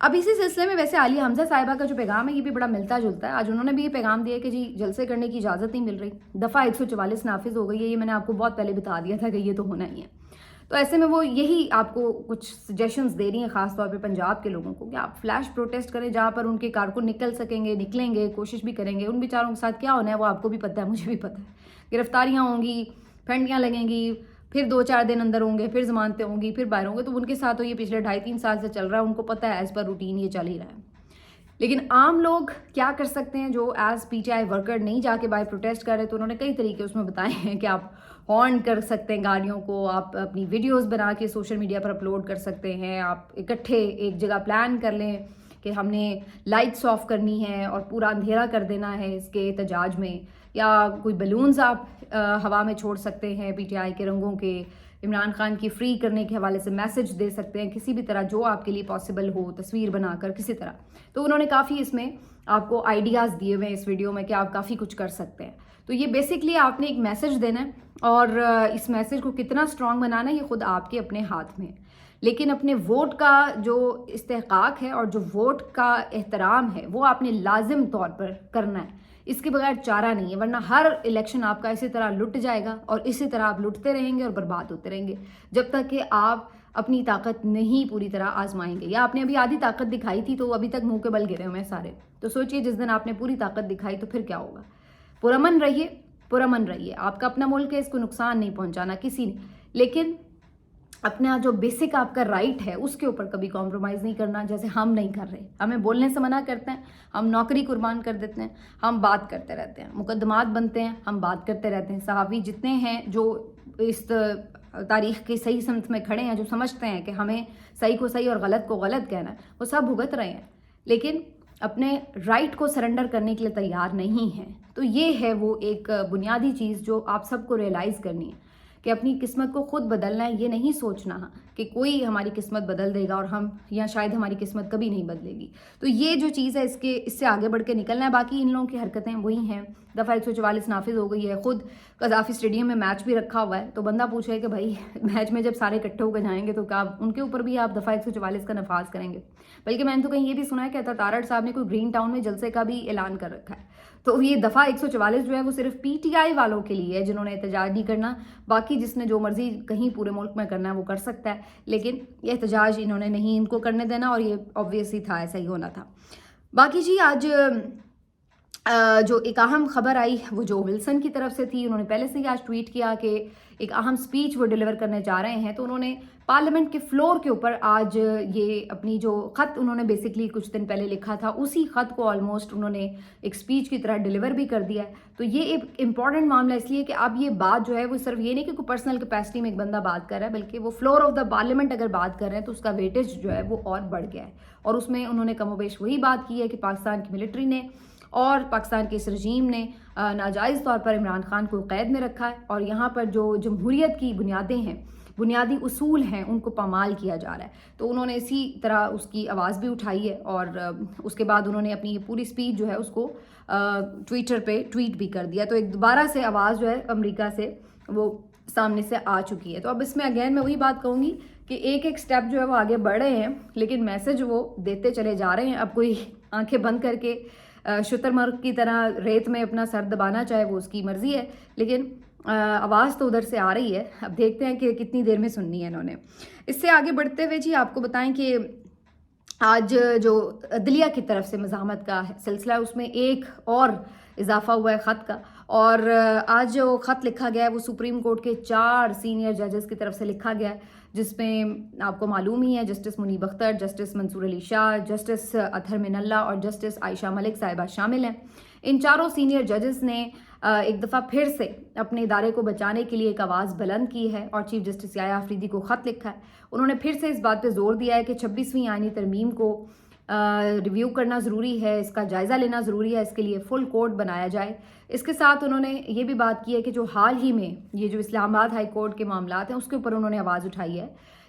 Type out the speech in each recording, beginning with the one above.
اب اسی سلسلے میں ویسے عالیہ حمزہ صاحبہ کا جو پیغام ہے یہ بھی بڑا ملتا جلتا ہے. آج انہوں نے بھی یہ پیغام دیا کہ جی جلسے کرنے کی اجازت نہیں مل رہی, دفعہ 144 نافذ ہو گئی ہے. یہ میں نے آپ کو بہت پہلے بتا دیا تھا کہ یہ تو ہونا ہی ہے. تو ایسے میں وہ یہی آپ کو کچھ سجیشنز دے رہی ہیں خاص طور پہ پنجاب کے لوگوں کو کہ آپ فلیش پروٹیسٹ کریں جہاں پر ان کے کارکن نکل سکیں گے, نکلیں گے, کوشش بھی کریں گے. ان بیچاروں کے ساتھ کیا ہونا ہے وہ آپ کو بھی پتہ ہے, مجھے بھی پتہ ہے. گرفتاریاں ہوں گی, پھنڈیاں لگیں گی, پھر 2-4 دن اندر ہوں گے, پھر ضمانتیں ہوں گی, پھر باہر ہوں گے. تو ان کے ساتھ تو یہ پچھلے 2.5-3 سال سے چل رہا ہے, ان کو پتہ ہے ایز پر روٹین یہ چل ہی رہا ہے. لیکن عام لوگ کیا کر سکتے ہیں جو as P T I worker نہیں جا کے باہر پروٹیسٹ کر رہے؟ تو انہوں نے کئی طریقے اس میں بتائے ہیں کہ آپ ہارن کر سکتے ہیں گاڑیوں کو, آپ اپنی ویڈیوز بنا کے سوشل میڈیا پر اپلوڈ کر سکتے ہیں, آپ اکٹھے ایک جگہ پلان کر لیں کہ ہم نے لائٹس آف کرنی ہے اور پورا اندھیرا کر دینا ہے اس کے احتجاج میں, یا کوئی بیلونز آپ ہوا میں چھوڑ سکتے ہیں پی ٹی آئی کے رنگوں کے, عمران خان کی فری کرنے کے حوالے سے میسج دے سکتے ہیں کسی بھی طرح جو آپ کے لیے پاسبل ہو, تصویر بنا کر کسی طرح. تو انہوں نے کافی اس میں آپ کو آئیڈیاز دیے ہوئے ہیں اس ویڈیو میں کہ آپ کافی کچھ کر سکتے ہیں. تو یہ بیسکلی آپ نے ایک میسج دینا ہے اور اس میسج کو کتنا اسٹرانگ بنانا ہے یہ خود آپ کے اپنے ہاتھ میں ہے. لیکن اپنے ووٹ کا جو استحقاق ہے اور جو ووٹ کا احترام ہے وہ آپ نے لازم طور پر کرنا ہے. اس کے بغیر چارہ نہیں ہے, ورنہ ہر الیکشن آپ کا اسی طرح لٹ جائے گا اور اسی طرح آپ لٹتے رہیں گے اور برباد ہوتے رہیں گے جب تک کہ آپ اپنی طاقت نہیں پوری طرح آزمائیں گے. یا آپ نے ابھی آدھی طاقت دکھائی تھی تو ابھی تک منہ کے بل گرے ہوئے ہیں سارے. تو سوچئے جس دن آپ نے پوری طاقت دکھائی تو پھر کیا ہوگا. پرامن رہیے, پرامن رہیے. آپ کا اپنا ملک ہے, اس کو نقصان نہیں پہنچانا کسی نے, لیکن اپنا جو بیسک آپ کا رائٹ ہے اس کے اوپر کبھی کمپرومائز نہیں کرنا, جیسے ہم نہیں کر رہے. ہمیں بولنے سے منع کرتے ہیں, ہم نوکری قربان کر دیتے ہیں, ہم بات کرتے رہتے ہیں, مقدمات بنتے ہیں, ہم بات کرتے رہتے ہیں. صحافی جتنے ہیں جو اس تاریخ کی صحیح سمت میں کھڑے ہیں, جو سمجھتے ہیں کہ ہمیں صحیح کو صحیح اور غلط کو غلط کہنا ہے, وہ سب بھگت رہے ہیں لیکن اپنے رائٹ کو سرنڈر کرنے کے لیے تیار نہیں ہیں. تو یہ ہے وہ ایک بنیادی چیز جو آپ سب کو ریئلائز کرنی ہے کہ اپنی قسمت کو خود بدلنا ہے. یہ نہیں سوچنا کہ کوئی ہماری قسمت بدل دے گا اور ہم یا شاید ہماری قسمت کبھی نہیں بدلے گی. تو یہ جو چیز ہے اس سے آگے بڑھ کے نکلنا ہے. باقی ان لوگوں کی حرکتیں وہی ہیں. دفعہ 144 نافذ ہو گئی ہے. خود قذافی اسٹیڈیم میں میچ بھی رکھا ہوا ہے, تو بندہ پوچھے کہ بھائی میچ میں جب سارے اکٹھے ہو کے جائیں گے تو کیا ان کے اوپر بھی آپ دفعہ 144 کا نفاذ کریں گے؟ بلکہ میں نے تو کہیں یہ بھی سنا ہے کہ عطا تارڑ صاحب نے کوئی گرین ٹاؤن میں جلسے کا بھی اعلان کر رکھا ہے. تو یہ دفعہ 144 جو ہے وہ صرف پی ٹی آئی والوں کے لیے ہے جنہوں نے احتجاج نہیں کرنا. باقی جس نے جو مرضی کہیں پورے ملک میں کرنا ہے وہ کر سکتا ہے, لیکن یہ احتجاج انہوں نے نہیں ان کو کرنے دینا, اور یہ آبویسلی تھا, ایسا ہی ہونا تھا. باقی جی آج جو ایک اہم خبر آئی وہ جو ولسن کی طرف سے تھی. انہوں نے پہلے سے ہی آج ٹویٹ کیا کہ ایک اہم سپیچ وہ ڈیلیور کرنے جا رہے ہیں. تو انہوں نے پارلیمنٹ کے فلور کے اوپر آج یہ اپنی جو خط انہوں نے بیسکلی کچھ دن پہلے لکھا تھا اسی خط کو آلموسٹ انہوں نے ایک سپیچ کی طرح ڈیلیور بھی کر دیا ہے. تو یہ ایک امپورٹنٹ معاملہ اس لیے کہ اب یہ بات جو ہے وہ صرف یہ نہیں کہ کوئی پرسنل کیپیسٹی میں ایک بندہ بات کر رہا ہے, بلکہ وہ فلور آف دا پارلیمنٹ اگر بات کر رہے ہیں تو اس کا ویٹیج جو ہے وہ اور بڑھ گیا ہے. اور اس میں انہوں نے کم و بیش وہی بات کی ہے کہ پاکستان کی ملٹری نے اور پاکستان کے اس رجیم نے ناجائز طور پر عمران خان کو قید میں رکھا ہے, اور یہاں پر جو جمہوریت کی بنیادیں ہیں, بنیادی اصول ہیں, ان کو پامال کیا جا رہا ہے. تو انہوں نے اسی طرح اس کی آواز بھی اٹھائی ہے, اور اس کے بعد انہوں نے اپنی یہ پوری سپیچ جو ہے اس کو ٹویٹر پہ ٹویٹ بھی کر دیا. تو ایک دوبارہ سے آواز جو ہے امریکہ سے وہ سامنے سے آ چکی ہے. تو اب اس میں اگین میں وہی بات کہوں گی کہ ایک ایک سٹیپ جو ہے وہ آگے بڑھ رہے ہیں, لیکن میسج وہ دیتے چلے جا رہے ہیں. اب کوئی آنکھیں بند کر کے شتر مرغ کی طرح ریت میں اپنا سر دبانا چاہے وہ اس کی مرضی ہے, لیکن آواز تو ادھر سے آ رہی ہے. اب دیکھتے ہیں کہ کتنی دیر میں سننی ہے انہوں نے. اس سے آگے بڑھتے ہوئے جی آپ کو بتائیں کہ آج جو عدلیہ کی طرف سے مزاحمت کا سلسلہ ہے اس میں ایک اور اضافہ ہوا ہے خط کا. اور آج جو خط لکھا گیا ہے وہ سپریم کورٹ کے 4 سینئر ججز کی طرف سے لکھا گیا ہے, جس میں آپ کو معلوم ہی ہے جسٹس منیب اختر, جسٹس منصور علی شاہ, جسٹس اطہر من اللہ اور جسٹس عائشہ ملک صاحبہ شامل ہیں. ان 4 سینئر ججز نے ایک دفعہ پھر سے اپنے ادارے کو بچانے کے لیے ایک آواز بلند کی ہے اور چیف جسٹس یحییٰ آفریدی کو خط لکھا ہے. انہوں نے پھر سے اس بات پہ زور دیا ہے کہ 26ویں آئینی ترمیم کو ریویو کرنا ضروری ہے, اس کا جائزہ لینا ضروری ہے, اس کے لیے فل کوڈ بنایا جائے. اس کے ساتھ انہوں نے یہ بھی بات کی ہے کہ جو حال ہی میں یہ جو اسلام آباد ہائی کورٹ کے معاملات ہیں اس کے اوپر انہوں نے آواز اٹھائی ہے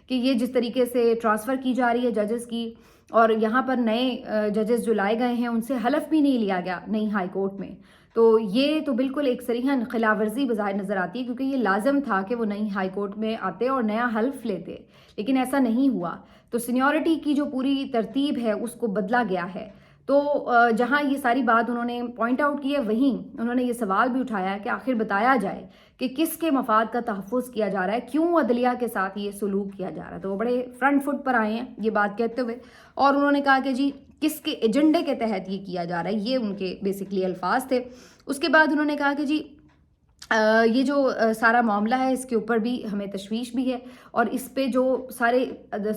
کہ یہ جس طریقے سے ٹرانسفر کی جا رہی ہے ججز کی, اور یہاں پر نئے ججز جو لائے گئے ہیں ان سے حلف بھی نہیں لیا گیا نئی ہائی کورٹ میں, تو یہ تو بالکل ایک صریحاً خلاف ورزی بظاہر نظر آتی ہے، کیونکہ یہ لازم تھا کہ وہ نئی ہائی کورٹ میں آتے اور نیا حلف لیتے، لیکن ایسا نہیں ہوا۔ تو سینیورٹی کی جو پوری ترتیب ہے اس کو بدلا گیا ہے۔ تو جہاں یہ ساری بات انہوں نے پوائنٹ آؤٹ کی ہے، وہیں انہوں نے یہ سوال بھی اٹھایا ہے کہ آخر بتایا جائے کہ کس کے مفاد کا تحفظ کیا جا رہا ہے، کیوں عدلیہ کے ساتھ یہ سلوک کیا جا رہا ہے۔ تو وہ بڑے فرنٹ فٹ پر آئے ہیں یہ بات کہتے ہوئے، اور انہوں نے کہا کہ جی کس کے ایجنڈے کے تحت یہ کیا جا رہا ہے، یہ ان کے بیسکلی الفاظ تھے۔ اس کے بعد انہوں نے کہا کہ جی یہ جو سارا معاملہ ہے اس کے اوپر بھی ہمیں تشویش بھی ہے، اور اس پہ جو سارے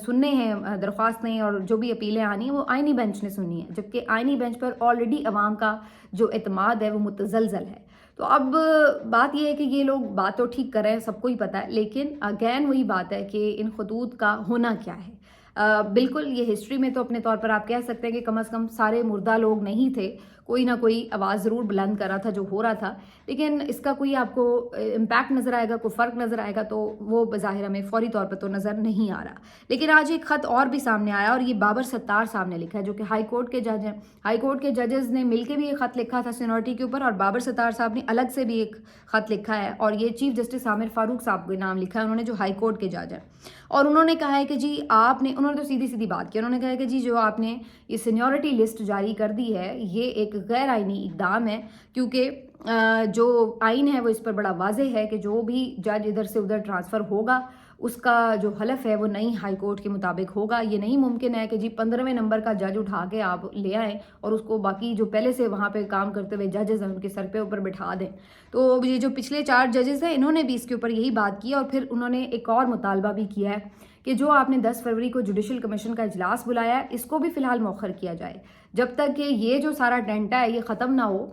سننے ہیں درخواستیں اور جو بھی اپیلیں آنی ہیں وہ آئینی بینچ نے سننی ہے، جبکہ آئینی بینچ پر آلریڈی عوام کا جو اعتماد ہے وہ متزلزل ہے۔ تو اب بات یہ ہے کہ یہ لوگ بات تو ٹھیک کر رہے ہیں، سب کو ہی پتہ ہے، لیکن اگین وہی بات ہے کہ ان خطوط کا ہونا کیا ہے۔ بالکل یہ ہسٹری میں تو اپنے طور پر آپ کہہ سکتے ہیں کہ کم از کم سارے مردہ لوگ نہیں تھے، کوئی نہ کوئی آواز ضرور بلند کر رہا تھا جو ہو رہا تھا، لیکن اس کا کوئی آپ کو امپیکٹ نظر آئے گا، کوئی فرق نظر آئے گا تو وہ بظاہر ہمیں فوری طور پر تو نظر نہیں آ رہا۔ لیکن آج ایک خط اور بھی سامنے آیا، اور یہ بابر ستار صاحب نے لکھا ہے جو کہ ہائی کورٹ کے جج ہیں۔ ہائی کورٹ کے ججز نے مل کے بھی ایک خط لکھا تھا سینیورٹی کے اوپر، اور بابر ستار صاحب نے الگ سے بھی ایک خط لکھا ہے، اور یہ چیف جسٹس عامر فاروق صاحب کے نام لکھا ہے انہوں نے، جو ہائی کورٹ کے جج ہیں۔ اور انہوں نے کہا ہے کہ جی انہوں نے تو سیدھی سیدھی بات کی، انہوں نے کہا ہے کہ جی جو آپ نے یہ سینیورٹی لسٹ جاری کر دی ہے یہ ایک غیر آئینی اقدام ہے، کیونکہ جو آئین ہے وہ اس پر بڑا واضح ہے کہ جو بھی جج ادھر سے ادھر ٹرانسفر ہوگا اس کا جو حلف ہے وہ نئی ہائی کورٹ کے مطابق ہوگا۔ یہ نہیں ممکن ہے کہ جی 15ویں نمبر کا جج اٹھا کے آپ لے آئیں اور اس کو باقی جو پہلے سے وہاں پہ کام کرتے ہوئے ججز ہیں ان کے سر پہ اوپر بٹھا دیں۔ تو یہ جو پچھلے 4 ججز ہیں انہوں نے بھی اس کے اوپر یہی بات کی، اور پھر انہوں نے ایک اور مطالبہ بھی کیا ہے کہ جو آپ نے 10 فروری کو جوڈیشل کمیشن کا اجلاس بلایا ہے اس کو بھی فی الحال مؤخر کیا جائے، جب تک کہ یہ جو سارا ڈنٹا ہے یہ ختم نہ ہو۔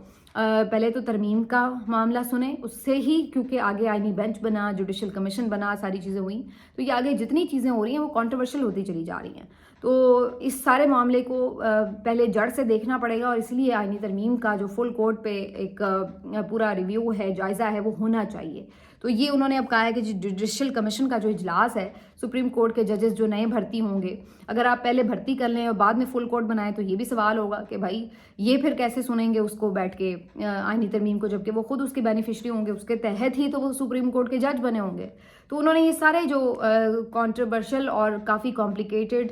پہلے تو ترمیم کا معاملہ سنیں، اس سے ہی کیونکہ آگے آئینی بینچ بنا، جوڈیشل کمیشن بنا، ساری چیزیں ہوئیں، تو یہ آگے جتنی چیزیں ہو رہی ہیں وہ کنٹروورشل ہوتی چلی جا رہی ہیں۔ تو اس سارے معاملے کو پہلے جڑ سے دیکھنا پڑے گا، اور اس لیے آئینی ترمیم کا جو فل کورٹ پہ ایک پورا ریویو ہے، جائزہ ہے، وہ ہونا چاہیے۔ تو یہ انہوں نے اب کہا ہے کہ جوڈیشل کمیشن کا جو اجلاس ہے، سپریم کورٹ کے ججز جو نئے بھرتی ہوں گے، اگر آپ پہلے بھرتی کر لیں اور بعد میں فل کورٹ بنائیں تو یہ بھی سوال ہوگا کہ بھائی یہ پھر کیسے سنیں گے اس کو بیٹھ کے آئینی ترمیم کو، جبکہ وہ خود اس کے بینیفیشری ہوں گے، اس کے تحت ہی تو وہ سپریم کورٹ کے جج بنے ہوں گے۔ تو انہوں نے یہ سارے جو کنٹروورشل اور کافی کمپلیکیٹڈ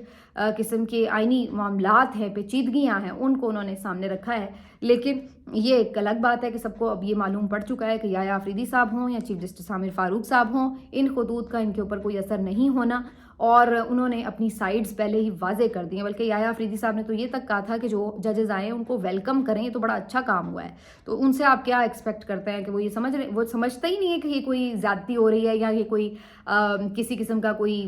قسم کے آئینی معاملات ہیں، پیچیدگیاں ہیں، ان کو انہوں نے سامنے رکھا ہے۔ لیکن یہ ایک الگ بات ہے کہ سب کو اب یہ معلوم پڑ چکا ہے کہ یا آفریدی صاحب ہوں یا چیف جسٹس عامر فاروق صاحب ہوں، ان خطوط کا ان کے اوپر کوئی اثر نہیں ہونا، اور انہوں نے اپنی سائیڈز پہلے ہی واضح کر دی ہیں۔ بلکہ یا آفریدی صاحب نے تو یہ تک کہا تھا کہ جو ججز آئے ہیں ان کو ویلکم کریں، یہ تو بڑا اچھا کام ہوا ہے۔ تو ان سے آپ کیا ایکسپیکٹ کرتے ہیں کہ وہ یہ وہ سمجھتا ہی نہیں ہے کہ یہ کوئی زیادتی ہو رہی ہے یا یہ کوئی کسی قسم کا کوئی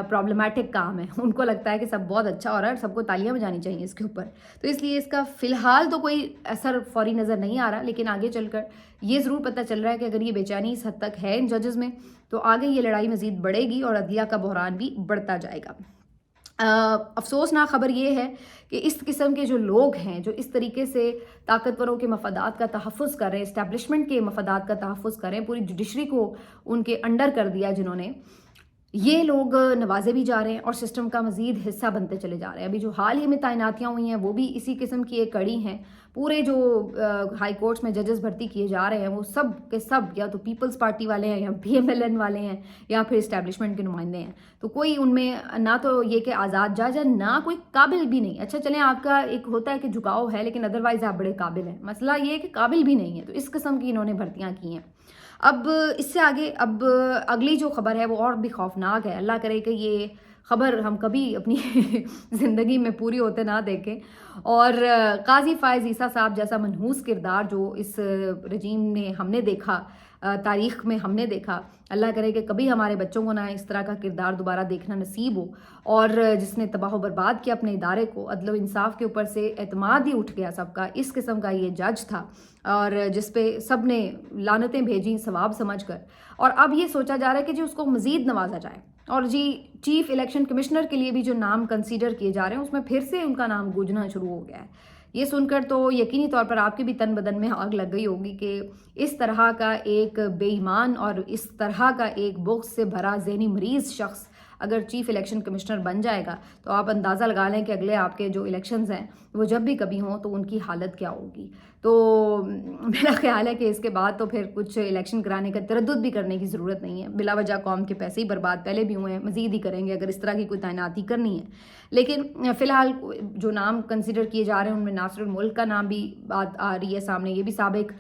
پرابلمیٹک کام ہے۔ ان کو لگتا ہے کہ سب بہت اچھا ہو رہا ہے اور سب کو تالیاں بجانی چاہیے اس کے اوپر۔ تو اس لیے اس کا فی الحال تو کوئی اثر فوری نظر نہیں آ رہا، لیکن آگے چل کر یہ ضرور پتہ چل رہا ہے کہ اگر یہ بے چینی اس حد تک ہے ان ججز میں تو آگے یہ لڑائی مزید بڑھے گی اور عدلیہ کا بحران بھی بڑھتا جائے گا۔ افسوسناک خبر یہ ہے کہ اس قسم کے جو لوگ ہیں جو اس طریقے سے طاقتوروں کے مفادات کا تحفظ کر رہے ہیں، اسٹیبلشمنٹ کے مفادات کا تحفظ کر رہے ہیں، پوری جوڈیشری کو ان کے انڈر کر دیا جنہوں نے، یہ لوگ نوازے بھی جا رہے ہیں اور سسٹم کا مزید حصہ بنتے چلے جا رہے ہیں۔ ابھی جو حال ہی میں تعیناتیاں ہوئی ہیں وہ بھی اسی قسم کی ایک کڑی ہیں۔ پورے جو ہائی کورٹس میں ججز بھرتی کیے جا رہے ہیں وہ سب کے سب یا تو پیپلز پارٹی والے ہیں یا PMLN والے ہیں یا پھر اسٹیبلشمنٹ کے نمائندے ہیں۔ تو کوئی ان میں نہ تو یہ کہ آزاد جج ہے، نہ کوئی قابل بھی نہیں۔ اچھا چلیں آپ کا ایک ہوتا ہے کہ جھکاؤ ہے، لیکن ادروائز آپ بڑے قابل ہیں۔ مسئلہ یہ ہے کہ قابل بھی نہیں ہے، تو اس قسم کی انہوں نے بھرتیاں کی ہیں۔ اب اس سے آگے اب اگلی جو خبر ہے وہ اور بھی خوفناک ہے۔ اللہ کرے کہ یہ خبر ہم کبھی اپنی زندگی میں پوری ہوتے نہ دیکھیں، اور قاضی فائز عیسیٰ صاحب جیسا منحوس کردار جو اس رجیم میں ہم نے دیکھا، تاریخ میں ہم نے دیکھا، اللہ کرے کہ کبھی ہمارے بچوں کو نہ اس طرح کا کردار دوبارہ دیکھنا نصیب ہو، اور جس نے تباہ و برباد کیا اپنے ادارے کو، عدل و انصاف کے اوپر سے اعتماد ہی اٹھ گیا سب کا، اس قسم کا یہ جج تھا، اور جس پہ سب نے لعنتیں بھیجیں ثواب سمجھ کر، اور اب یہ سوچا جا رہا ہے کہ جی اس کو مزید نوازا جائے، اور جی چیف الیکشن کمشنر کے لیے بھی جو نام کنسیڈر کیے جا رہے ہیں اس میں پھر سے ان کا نام گونجنا شروع ہو گیا ہے۔ یہ سن کر تو یقینی طور پر آپ کے بھی تن بدن میں آگ لگ گئی ہوگی کہ اس طرح کا ایک بے ایمان اور اس طرح کا ایک بغض سے بھرا ذہنی مریض شخص اگر چیف الیکشن کمشنر بن جائے گا تو آپ اندازہ لگا لیں کہ اگلے آپ کے جو الیکشنز ہیں وہ جب بھی کبھی ہوں تو ان کی حالت کیا ہوگی. تو میرا خیال ہے کہ اس کے بعد تو پھر کچھ الیکشن کرانے کا تردد بھی کرنے کی ضرورت نہیں ہے. بلا وجہ قوم کے پیسے ہی برباد پہلے بھی ہوئے ہیں, مزید ہی کریں گے اگر اس طرح کی کوئی تعیناتی کرنی ہے. لیکن فی الحال جو نام کنسیڈر کیے جا رہے ہیں ان میں ناصر الملک کا نام بھی بات آ رہی ہے سامنے. یہ بھی سابق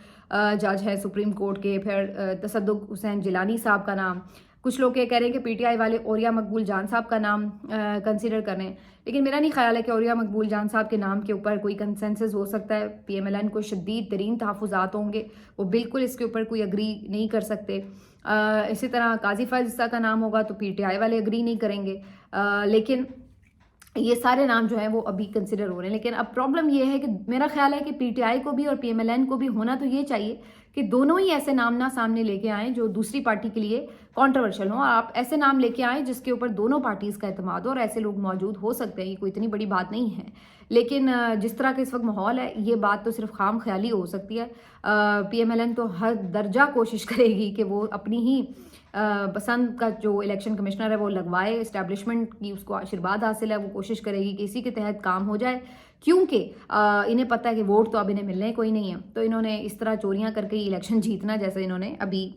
جج ہے سپریم کورٹ کے. پھر تصدق حسین جیلانی صاحب کا نام. کچھ لوگ یہ کہہ رہے ہیں کہ پی ٹی آئی والے عوریہ مقبول جان صاحب کا نام کنسیڈر کریں, لیکن میرا نہیں خیال ہے کہ عوریہ مقبول جان صاحب کے نام کے اوپر کوئی کنسنسس ہو سکتا ہے. پی ایم ایل این کو شدید ترین تحفظات ہوں گے, وہ بالکل اس کے اوپر کوئی اگری نہیں کر سکتے. اسی طرح قاضی فائز عیسیٰ کا نام ہوگا تو پی ٹی آئی والے اگری نہیں کریں گے. لیکن یہ سارے نام جو ہیں وہ ابھی کنسیڈر ہو رہے ہیں. لیکن اب پرابلم یہ ہے کہ میرا خیال ہے کہ پی ٹی آئی کو بھی اور پی ایم ایل این کو بھی ہونا تو یہ چاہیے کہ دونوں ہی ایسے نام نہ سامنے لے کے آئیں جو دوسری پارٹی کے لیے کانٹروورشل ہوں. آپ ایسے نام لے کے آئیں جس کے اوپر دونوں پارٹیز کا اعتماد ہو, اور ایسے لوگ موجود ہو سکتے ہیں, یہ کوئی اتنی بڑی بات نہیں ہے. لیکن جس طرح کا اس وقت ماحول ہے یہ بات تو صرف خام خیالی ہو سکتی ہے. پی ایم ایل این تو ہر درجہ کوشش کرے گی کہ وہ اپنی ہی پسند کا جو الیکشن کمشنر ہے وہ لگوائے. اسٹیبلشمنٹ کی اس کو آشیرواد حاصل ہے, وہ کوشش کرے گی کہ اسی کے تحت کام ہو جائے, کیونکہ انہیں پتہ ہے کہ ووٹ تو اب انہیں ملنے کوئی نہیں ہے. تو انہوں نے اس طرح چوریاں کر کے الیکشن جیتنا, جیسے انہوں نے ابھی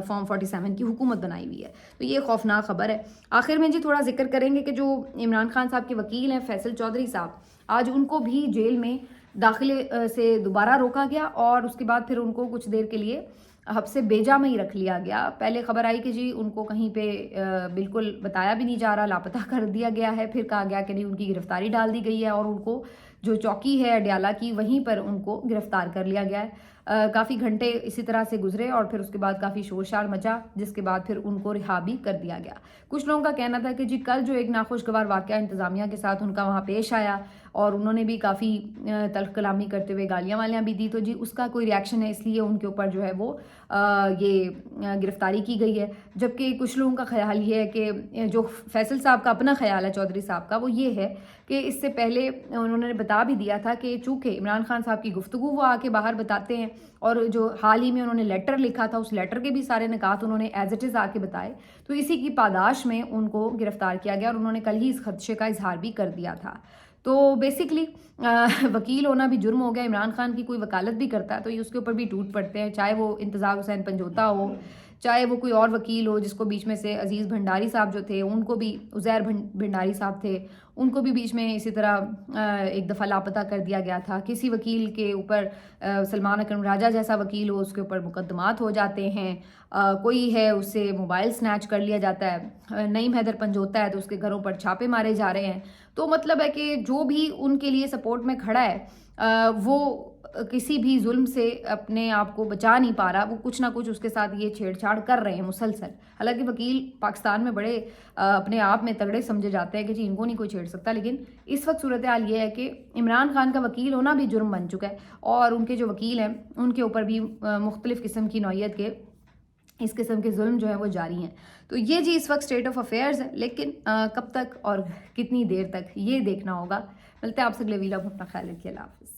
فارم 47 کی حکومت بنائی ہوئی ہے. تو یہ خوفناک خبر ہے. آخر میں جی تھوڑا ذکر کریں گے کہ جو عمران خان صاحب کے وکیل ہیں فیصل چودھری صاحب, آج ان کو بھی جیل میں داخلے سے دوبارہ روکا گیا اور اس کے بعد پھر ان کو کچھ دیر کے لیے حبس بیجا میں ہی رکھ لیا گیا. پہلے خبر آئی کہ جی ان کو کہیں پہ بالکل بتایا بھی نہیں جا رہا, لاپتہ کر دیا گیا ہے. پھر کہا گیا کہ نہیں ان کی گرفتاری ڈال دی گئی ہے اور ان کو جو چوکی ہے اڈیالہ کی وہیں پر ان کو گرفتار کر لیا گیا ہے. کافی گھنٹے اسی طرح سے گزرے اور پھر اس کے بعد کافی شور شار مچا, جس کے بعد پھر ان کو رہا بھی کر دیا گیا. کچھ لوگوں کا کہنا تھا کہ جی کل جو ایک ناخوشگوار واقعہ انتظامیہ کے ساتھ ان کا وہاں پیش آیا اور انہوں نے بھی کافی تلخ کلامی کرتے ہوئے گالیاں والیاں بھی دی, تو جی اس کا کوئی ریاکشن ہے, اس لیے ان کے اوپر جو ہے وہ یہ گرفتاری کی گئی ہے. جبکہ کچھ لوگوں کا خیال یہ ہے کہ جو فیصل صاحب کا اپنا خیال ہے چودھری صاحب کا, وہ یہ ہے کہ اس سے پہلے انہوں نے بتا بھی دیا تھا کہ چونکہ عمران خان صاحب کی گفتگو وہ آ کے باہر بتاتے ہیں, اور جو حال ہی میں انہوں نے لیٹر لکھا تھا اس لیٹر کے بھی سارے نکات انہوں نے ایز اٹ از آ کے بتائے, تو اسی کی پاداش میں ان کو گرفتار کیا گیا. اور انہوں نے کل ہی اس خدشے کا اظہار بھی کر دیا تھا. تو بیسکلی وکیل ہونا بھی جرم ہو گیا. عمران خان کی کوئی وکالت بھی کرتا ہے تو یہ اس کے اوپر بھی ٹوٹ پڑتے ہیں, چاہے وہ انتظار حسین پنجوتا ہو, چاہے وہ کوئی اور وکیل ہو جس کو بیچ میں سے عزیز بھنڈاری صاحب جو تھے ان کو بھی, عزیر بھنڈاری صاحب تھے ان کو بھی بیچ میں اسی طرح ایک دفعہ لاپتہ کر دیا گیا تھا. کسی وکیل کے اوپر سلمان اکرم راجہ جیسا وکیل ہو اس کے اوپر مقدمات ہو جاتے ہیں, کوئی ہے اس سے موبائل سنیچ کر لیا جاتا ہے. نعیم حیدر پنجوتا ہے تو اس کے گھروں پر چھاپے مارے جا رہے ہیں. تو مطلب ہے کہ جو بھی ان کے لیے سپورٹ میں کھڑا ہے وہ کسی بھی ظلم سے اپنے آپ کو بچا نہیں پا رہا, وہ کچھ نہ کچھ اس کے ساتھ یہ چھیڑ چھاڑ کر رہے ہیں مسلسل. حالانکہ وکیل پاکستان میں بڑے اپنے آپ میں تگڑے سمجھے جاتے ہیں کہ جی ان کو نہیں کوئی چھیڑ سکتا, لیکن اس وقت صورتحال یہ ہے کہ عمران خان کا وکیل ہونا بھی جرم بن چکا ہے اور ان کے جو وکیل ہیں ان کے اوپر بھی مختلف قسم کی نوعیت کے اس قسم کے ظلم جو ہے وہ جاری ہیں. تو یہ جی اس وقت اسٹیٹ آف افیئرز ہے, لیکن کب تک اور کتنی دیر تک یہ دیکھنا ہوگا. ملتے ہیں آپ سے اگلے ویلاگ میں, اپنا خیال رکھیے. اللہ حافظ.